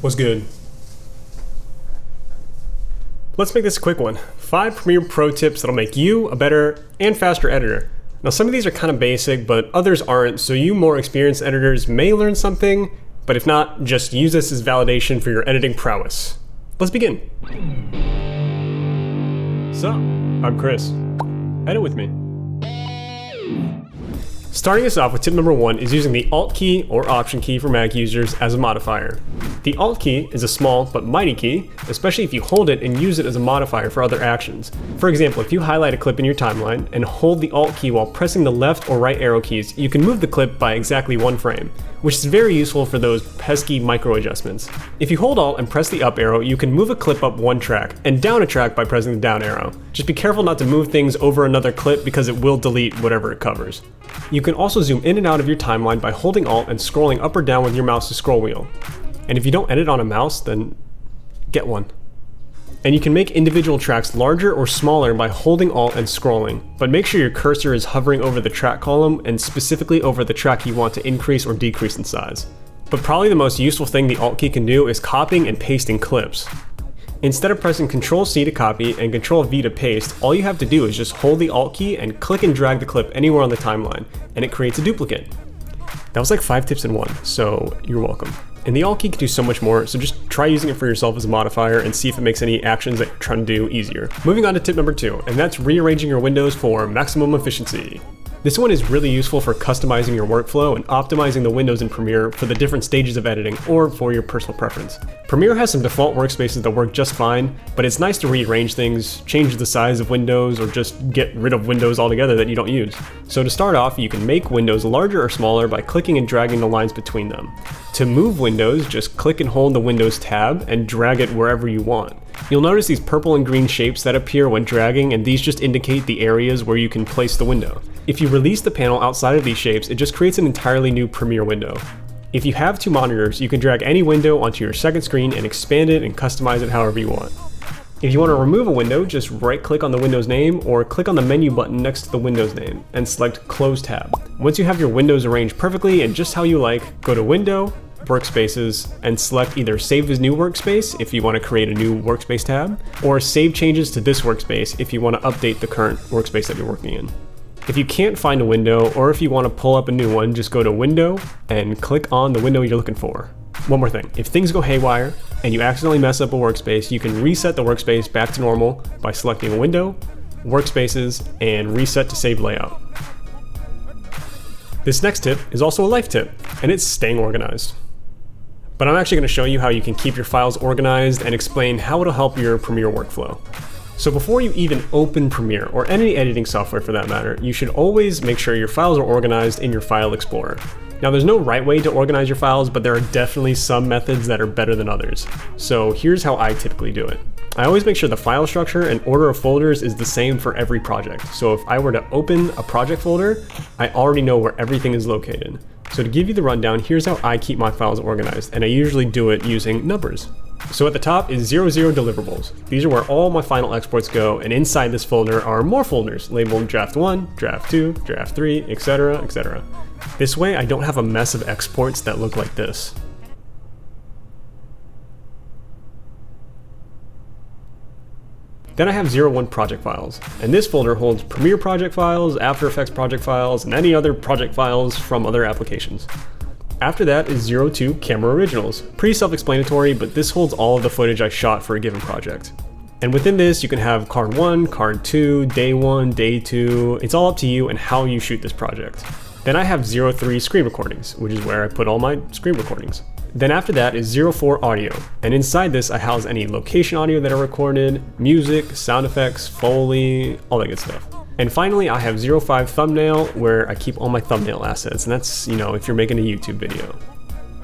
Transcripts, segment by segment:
What's good? Let's make this a quick one. 5 Premiere Pro tips that'll make you a better and faster editor. Now some of these are kind of basic, but others aren't, so you more experienced editors may learn something, but if not, just use this as validation for your editing prowess. Let's begin. So, I'm Chris. Edit with me. Starting us off with tip number 1 is using the Alt key or Option key for Mac users as a modifier. The Alt key is a small but mighty key, especially if you hold it and use it as a modifier for other actions. For example, if you highlight a clip in your timeline and hold the Alt key while pressing the left or right arrow keys, you can move the clip by exactly 1 frame, which is very useful for those pesky micro adjustments. If you hold Alt and press the up arrow, you can move a clip up 1 track and down a track by pressing the down arrow. Just be careful not to move things over another clip because it will delete whatever it covers. You can also zoom in and out of your timeline by holding Alt and scrolling up or down with your mouse's scroll wheel. And if you don't edit on a mouse, then get one. And you can make individual tracks larger or smaller by holding Alt and scrolling, but make sure your cursor is hovering over the track column and specifically over the track you want to increase or decrease in size. But probably the most useful thing the Alt key can do is copying and pasting clips. Instead of pressing Ctrl-C to copy and Ctrl-V to paste, all you have to do is just hold the Alt key and click and drag the clip anywhere on the timeline, and it creates a duplicate. That was like 5 tips in one, so you're welcome. And the Alt key can do so much more, so just try using it for yourself as a modifier and see if it makes any actions that you're trying to do easier. Moving on to tip number 2, and that's rearranging your windows for maximum efficiency. This one is really useful for customizing your workflow and optimizing the windows in Premiere for the different stages of editing or for your personal preference. Premiere has some default workspaces that work just fine, but it's nice to rearrange things, change the size of windows, or just get rid of windows altogether that you don't use. So to start off, you can make windows larger or smaller by clicking and dragging the lines between them. To move windows, just click and hold the Windows tab and drag it wherever you want. You'll notice these purple and green shapes that appear when dragging, and these just indicate the areas where you can place the window. If you release the panel outside of these shapes, it just creates an entirely new Premiere window. If you have 2 monitors, you can drag any window onto your second screen and expand it and customize it however you want. If you want to remove a window, just right-click on the window's name or click on the menu button next to the window's name and select Close tab. Once you have your windows arranged perfectly and just how you like, go to Window, Workspaces, and select either Save as New Workspace if you want to create a new workspace tab, or Save Changes to this workspace if you want to update the current workspace that you're working in. If you can't find a window, or if you want to pull up a new one, just go to Window and click on the window you're looking for. One more thing, if things go haywire and you accidentally mess up a workspace, you can reset the workspace back to normal by selecting Window, Workspaces, and Reset to Save Layout. This next tip is also a life tip, and it's staying organized. But I'm actually going to show you how you can keep your files organized and explain how it'll help your Premiere workflow. So before you even open Premiere, or any editing software for that matter, you should always make sure your files are organized in your File Explorer. Now there's no right way to organize your files, but there are definitely some methods that are better than others. So here's how I typically do it. I always make sure the file structure and order of folders is the same for every project. So if I were to open a project folder, I already know where everything is located. So to give you the rundown, here's how I keep my files organized, and I usually do it using numbers. So at the top is 00 deliverables. These are where all my final exports go, and inside this folder are more folders labeled draft 1, draft 2, draft 3, etc., etc. This way I don't have a mess of exports that look like this. Then I have 01 project files, and this folder holds Premiere project files, After Effects project files, and any other project files from other applications. After that is 02 camera originals. Pretty self-explanatory, but this holds all of the footage I shot for a given project. And within this, you can have card 1, card 2, day 1, day 2. It's all up to you and how you shoot this project. Then I have 03 screen recordings, which is where I put all my screen recordings. Then after that is 04 audio, and inside this I house any location audio that are recorded, music, sound effects, Foley, all that good stuff. And finally I have 05 thumbnail, where I keep all my thumbnail assets, and that's, if you're making a YouTube video.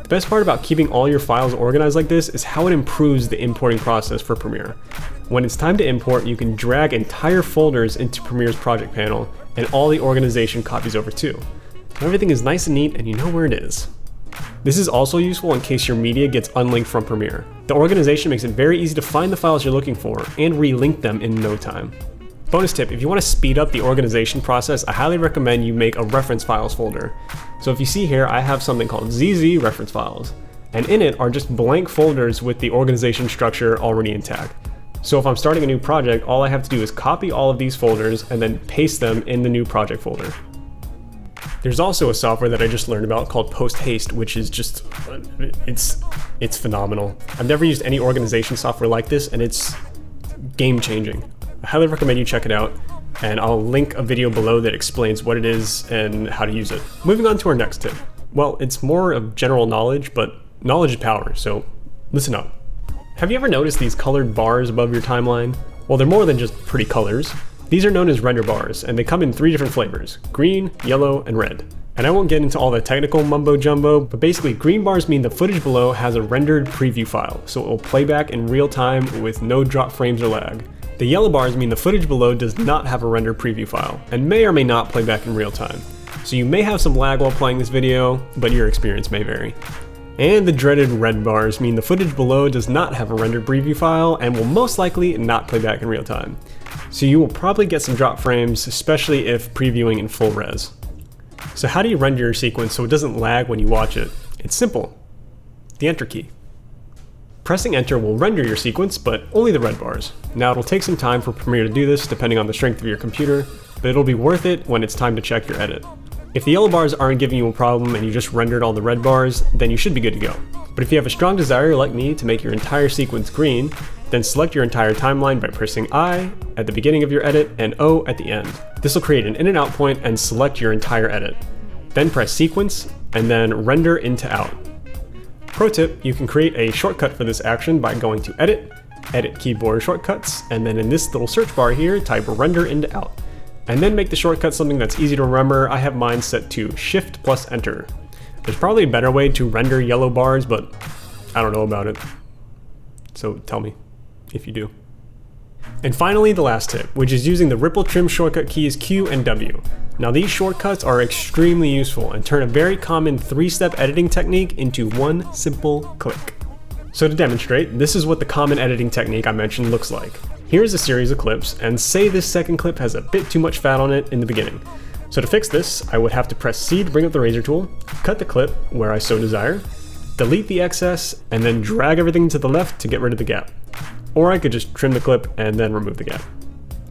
The best part about keeping all your files organized like this is how it improves the importing process for Premiere. When it's time to import, you can drag entire folders into Premiere's project panel, and all the organization copies over too. Everything is nice and neat, and you know where it is. This is also useful in case your media gets unlinked from Premiere. The organization makes it very easy to find the files you're looking for and relink them in no time. Bonus tip, if you want to speed up the organization process, I highly recommend you make a reference files folder. So if you see here, I have something called ZZ reference files. and in it are just blank folders with the organization structure already intact. So if I'm starting a new project, all I have to do is copy all of these folders and then paste them in the new project folder. There's also a software that I just learned about called Haste, which is just, it's phenomenal. I've never used any organization software like this, and it's game-changing. I highly recommend you check it out, and I'll link a video below that explains what it is and how to use it. Moving on to our next tip. Well, it's more of general knowledge, but knowledge is power, so listen up. Have you ever noticed these colored bars above your timeline? Well, they're more than just pretty colors. These are known as render bars, and they come in 3 different flavors: green, yellow, and red. And I won't get into all the technical mumbo jumbo, but basically green bars mean the footage below has a rendered preview file, so it will play back in real time with no drop frames or lag. The yellow bars mean the footage below does not have a rendered preview file, and may or may not play back in real time. So you may have some lag while playing this video, but your experience may vary. And the dreaded red bars mean the footage below does not have a rendered preview file and will most likely not play back in real time. So you will probably get some drop frames, especially if previewing in full res. So how do you render your sequence so it doesn't lag when you watch it? It's simple. The Enter key. Pressing Enter will render your sequence, but only the red bars. Now it'll take some time for Premiere to do this depending on the strength of your computer, but it'll be worth it when it's time to check your edit. If the yellow bars aren't giving you a problem and you just rendered all the red bars, then you should be good to go. But if you have a strong desire like me to make your entire sequence green, then select your entire timeline by pressing I at the beginning of your edit and O at the end. This will create an in and out point and select your entire edit. Then press Sequence and then Render into Out. Pro tip, you can create a shortcut for this action by going to Edit, Edit Keyboard Shortcuts, and then in this little search bar here, type Render into Out. And then make the shortcut something that's easy to remember. I have mine set to Shift plus Enter. There's probably a better way to render yellow bars, but I don't know about it. So tell me if you do. And finally, the last tip, which is using the ripple trim shortcut keys Q and W. Now these shortcuts are extremely useful and turn a very common 3-step editing technique into one simple click. So to demonstrate, this is what the common editing technique I mentioned looks like. Here's a series of clips, and say this second clip has a bit too much fat on it in the beginning. So to fix this, I would have to press C to bring up the razor tool, cut the clip where I so desire, delete the excess, and then drag everything to the left to get rid of the gap. Or I could just trim the clip and then remove the gap.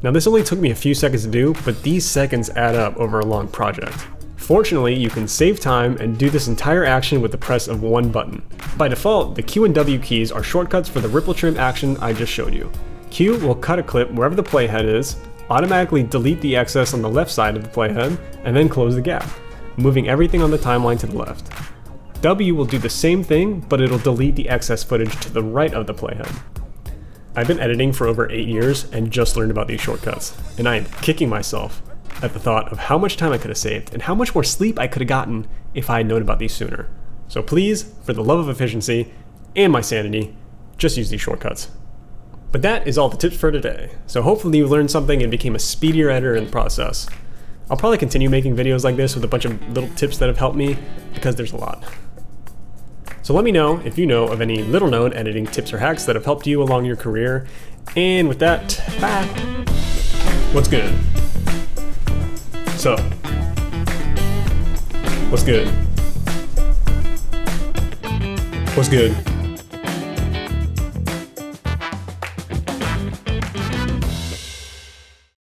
Now this only took me a few seconds to do, but these seconds add up over a long project. Fortunately, you can save time and do this entire action with the press of one button. By default, the Q and W keys are shortcuts for the ripple trim action I just showed you. Q will cut a clip wherever the playhead is, automatically delete the excess on the left side of the playhead, and then close the gap, moving everything on the timeline to the left. W will do the same thing, but it'll delete the excess footage to the right of the playhead. I've been editing for over 8 years and just learned about these shortcuts, and I am kicking myself at the thought of how much time I could have saved and how much more sleep I could have gotten if I had known about these sooner. So please, for the love of efficiency and my sanity, just use these shortcuts. But that is all the tips for today, so hopefully you learned something and became a speedier editor in the process. I'll probably continue making videos like this with a bunch of little tips that have helped me, because there's a lot. So let me know if you know of any little known editing tips or hacks that have helped you along your career. And with that, bye! What's good? So, what's good? What's good?